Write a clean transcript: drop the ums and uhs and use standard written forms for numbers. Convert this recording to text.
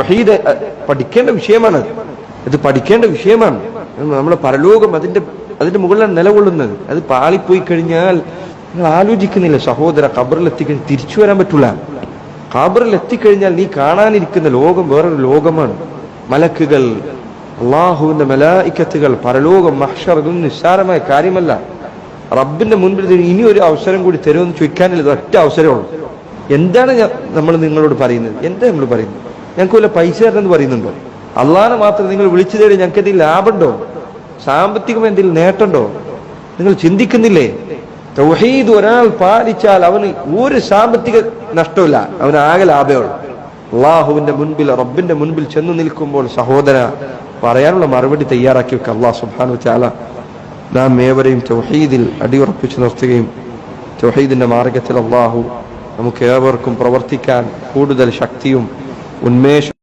തൗഹീദ് പഠിക്കേണ്ട വിഷയമാണ്. ഇത് പഠിക്കേണ്ട വിഷയമാണ്. നമ്മുടെ പരലോകം അതിന്റെ മുകളിലാണ് നിലകൊള്ളുന്നത്. അത് പാളിപ്പോയി കഴിഞ്ഞാൽ നിങ്ങൾ ആലോചിക്കുന്നില്ല സഹോദര, ഖബറിൽ എത്തിക്കഴിഞ്ഞാൽ തിരിച്ചു വരാൻ പറ്റൂല. ഖബറിൽ എത്തിക്കഴിഞ്ഞാൽ നീ കാണാനിരിക്കുന്ന ലോകം വേറൊരു ലോകമാണ്. മലക്കുകൾ, അള്ളാഹുവിന്റെ മലായിക്കത്തുകൾ, പരലോകം, മഹ്ശർ, ഇതൊന്നും നിസ്സാരമായ കാര്യമല്ല. റബ്ബിന്റെ മുൻപിൽ ഇനി ഒരു അവസരം കൂടി തരുമെന്ന് ചോദിക്കാനില്ല. ഇത് ഒറ്റ അവസരമുള്ളൂ. എന്താണ് നമ്മൾ നിങ്ങളോട് പറയുന്നത്? എന്താ നമ്മൾ പറയുന്നത്? ഞങ്ങൾക്ക് വല്ല പൈസ തരണമെന്ന് പറയുന്നുണ്ടോ? അള്ളാഹനെ മാത്രം നിങ്ങൾ വിളിച്ചു തേടി ഞങ്ങൾക്ക് എന്തെങ്കിലും ലാഭമുണ്ടോ? സാമ്പത്തികം എന്തെങ്കിലും നേട്ടമുണ്ടോ? നിങ്ങൾ ചിന്തിക്കുന്നില്ലേ? തൗഹീദ് ഒരാൾ പാലിച്ചാൽ അവന് ഒരു സാമ്പത്തിക നഷ്ടമില്ല, അവന് ആകെ ലാഭമുള്ളൂ. അള്ളാഹുവിന്റെ മുൻപിൽ, റബ്ബിന്റെ മുൻപിൽ ചെന്ന് നിൽക്കുമ്പോൾ സഹോദര, പറയാനുള്ള മറുപടി തയ്യാറാക്കി വെക്കുക. അള്ളാഹു സുബ്ഹാനഹു വ തആല നാം ഏവരെയും തൗഹീദിൽ അടിയുറപ്പിച്ചു നിർത്തുകയും തൗഹീദിന്റെ മാർഗത്തിൽ അള്ളാഹു നമുക്ക് ഏവർക്കും പ്രവർത്തിക്കാൻ കൂടുതൽ ശക്തിയും ഉന്മേഷവും